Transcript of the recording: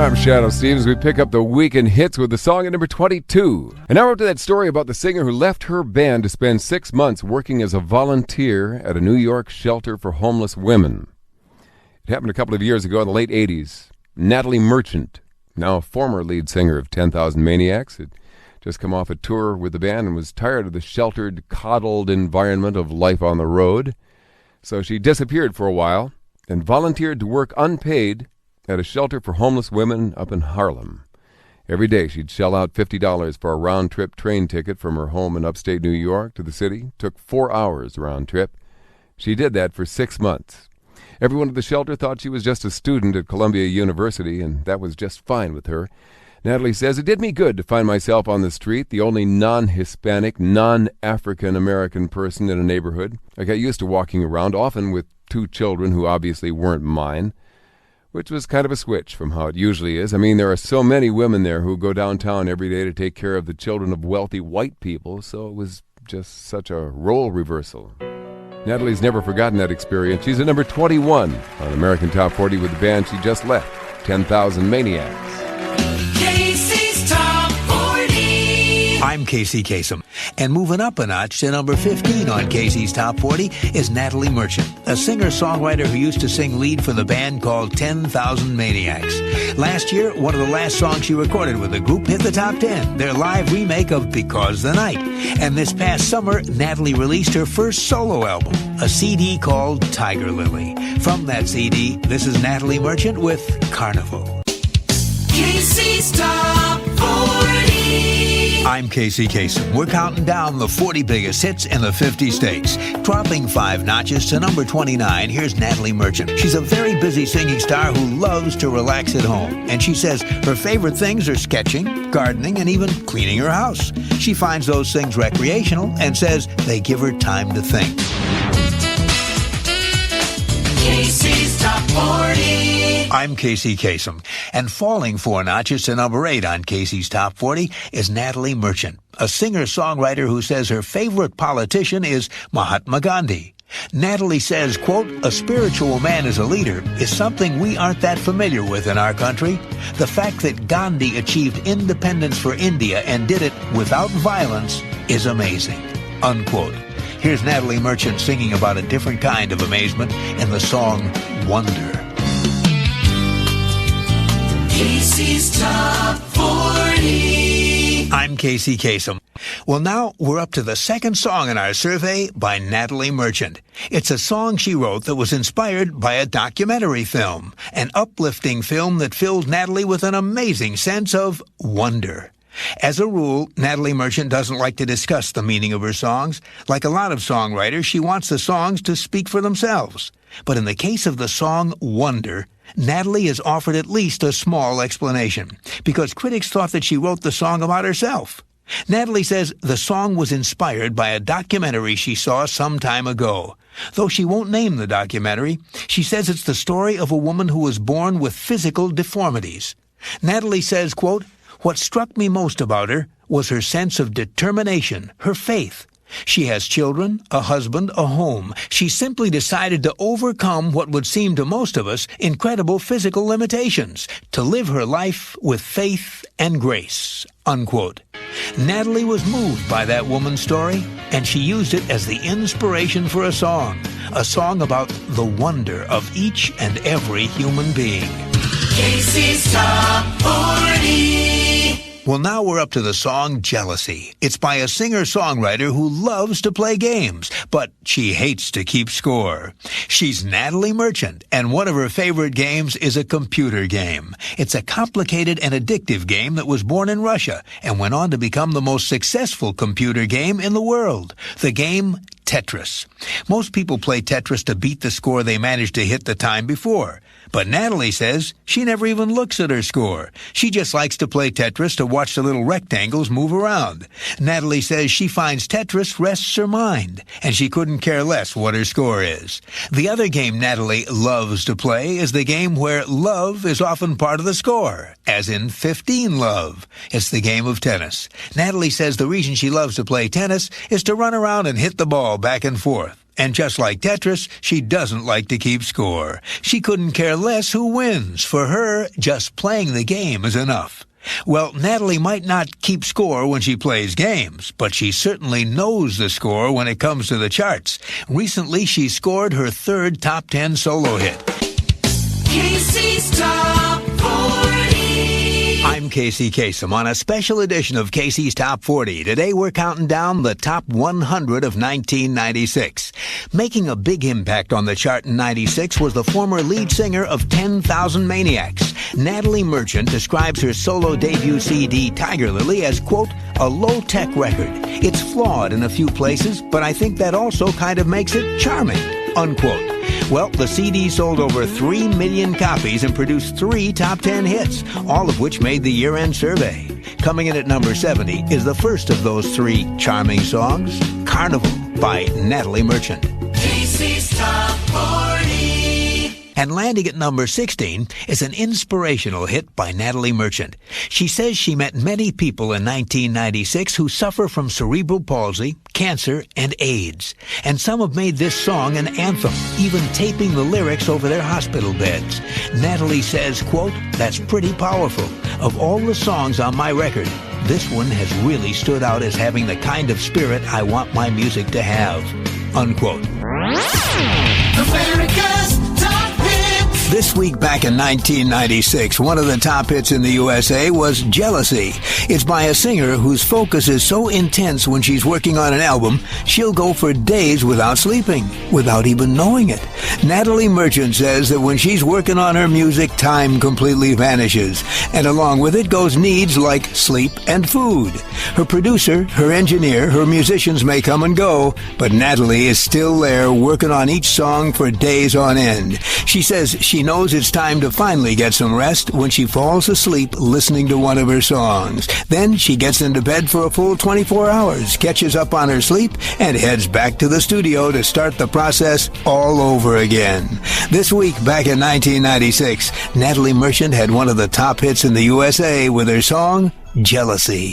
I'm Shadoe Stevens. We pick up the weekend hits with the song at number 22. And now we're up to that story about the singer who left her band to spend 6 months working as a volunteer at a New York shelter for homeless women. It happened a couple of years ago in the late 80s. Natalie Merchant, now a former lead singer of 10,000 Maniacs, had just come off a tour with the band and was tired of the sheltered, coddled environment of life on the road. So she disappeared for a while and volunteered to work unpaid at a shelter for homeless women up in Harlem. Every day she'd shell out $50 for a round-trip train ticket from her home in upstate New York to the city. Took 4 hours round trip. She did that for 6 months. Everyone at the shelter thought she was just a student at Columbia University, and that was just fine with her. Natalie says, "It did me good to find myself on the street, the only non-Hispanic, non-African-American person in a neighborhood. I got used to walking around, often with 2 children who obviously weren't mine," which was kind of a switch from how it usually is. I mean, there are so many women there who go downtown every day to take care of the children of wealthy white people, so it was just such a role reversal. Natalie's never forgotten that experience. She's at number 21 on American Top 40 with the band she just left, 10,000 Maniacs. I'm Casey Kasem, and moving up a notch to number 15 on Casey's Top 40 is Natalie Merchant, a singer-songwriter who used to sing lead for the band called 10,000 Maniacs. Last year, one of the last songs she recorded with the group hit the top 10, their live remake of Because the Night. And this past summer, Natalie released her first solo album, a CD called Tiger Lily. From that CD, this is Natalie Merchant with Carnival. Casey's Top 40. I'm Casey Kasem. We're counting down the 40 biggest hits in the 50 states. Dropping 5 notches to number 29, here's Natalie Merchant. She's a very busy singing star who loves to relax at home. And she says her favorite things are sketching, gardening, and even cleaning her house. She finds those things recreational and says they give her time to think. Casey's Top 40. I'm Casey Kasem, and falling 4 notches to number 8 on Casey's Top 40 is Natalie Merchant, a singer-songwriter who says her favorite politician is Mahatma Gandhi. Natalie says, quote, "A spiritual man as a leader is something we aren't that familiar with in our country. The fact that Gandhi achieved independence for India and did it without violence is amazing," unquote. Here's Natalie Merchant singing about a different kind of amazement in the song Wonder. Casey's Top 40. I'm Casey Kasem. Well, now we're up to the second song in our survey by Natalie Merchant. It's a song she wrote that was inspired by a documentary film, an uplifting film that filled Natalie with an amazing sense of wonder. As a rule, Natalie Merchant doesn't like to discuss the meaning of her songs. Like a lot of songwriters, she wants the songs to speak for themselves. But in the case of the song Wonder, Natalie has offered at least a small explanation, because critics thought that she wrote the song about herself. Natalie says the song was inspired by a documentary she saw some time ago. Though she won't name the documentary, she says it's the story of a woman who was born with physical deformities. Natalie says, quote, "What struck me most about her was her sense of determination, her faith. She has children, a husband, a home. She simply decided to overcome what would seem to most of us incredible physical limitations, to live her life with faith and grace," unquote. Natalie was moved by that woman's story, and she used it as the inspiration for a song about the wonder of each and every human being. Casey's Top 40. Well, now we're up to the song Jealousy. It's by a singer-songwriter who loves to play games, but she hates to keep score. She's Natalie Merchant, and one of her favorite games is a computer game. It's a complicated and addictive game that was born in Russia and went on to become the most successful computer game in the world. The game Tetris. Most people play Tetris to beat the score they managed to hit the time before. But Natalie says she never even looks at her score. She just likes to play Tetris to watch the little rectangles move around. Natalie says she finds Tetris rests her mind, and she couldn't care less what her score is. The other game Natalie loves to play is the game where love is often part of the score, as in 15 Love. It's the game of tennis. Natalie says the reason she loves to play tennis is to run around and hit the ball back and forth. And just like Tetris, she doesn't like to keep score. She couldn't care less who wins. For her, just playing the game is enough. Well, Natalie might not keep score when she plays games, but she certainly knows the score when it comes to the charts. Recently, she scored her third top 10 solo hit. Casey's Top 40. I'm Casey Kasem on a special edition of Casey's Top 40. Today we're counting down the top 100 of 1996. Making a big impact on the chart in 96 was the former lead singer of 10,000 Maniacs. Natalie Merchant describes her solo debut CD, Tiger Lily, as, quote, a low-tech record. It's flawed in a few places, but I think that also kind of makes it charming, unquote. Well, the CD sold over 3 million copies and produced 3 top 10 hits, all of which made the year-end survey. Coming in at number 70 is the first of those 3 charming songs, Carnival by Natalie Merchant. Casey's Top 40. And landing at number 16 is an inspirational hit by Natalie Merchant. She says she met many people in 1996 who suffer from cerebral palsy, cancer, and AIDS. And some have made this song an anthem, even taping the lyrics over their hospital beds. Natalie says, quote, that's pretty powerful. Of all the songs on my record, this one has really stood out as having the kind of spirit I want my music to have, unquote. America's Top Hits. This week back in 1996, one of the top hits in the USA was Jealousy. It's by a singer whose focus is so intense when she's working on an album, she'll go for days without sleeping, without even knowing it. Natalie Merchant says that when she's working on her music, time completely vanishes, and along with it goes needs like sleep and food. Her producer, her engineer, her musicians may come and go, but Natalie is still there working on each song for days on end. She says she knows it's time to finally get some rest when she falls asleep listening to one of her songs. Then she gets into bed for a full 24 hours, catches up on her sleep, and heads back to the studio to start the process all over again. This week, back in 1996, Natalie Merchant had one of the top hits in the USA with her song, Jealousy.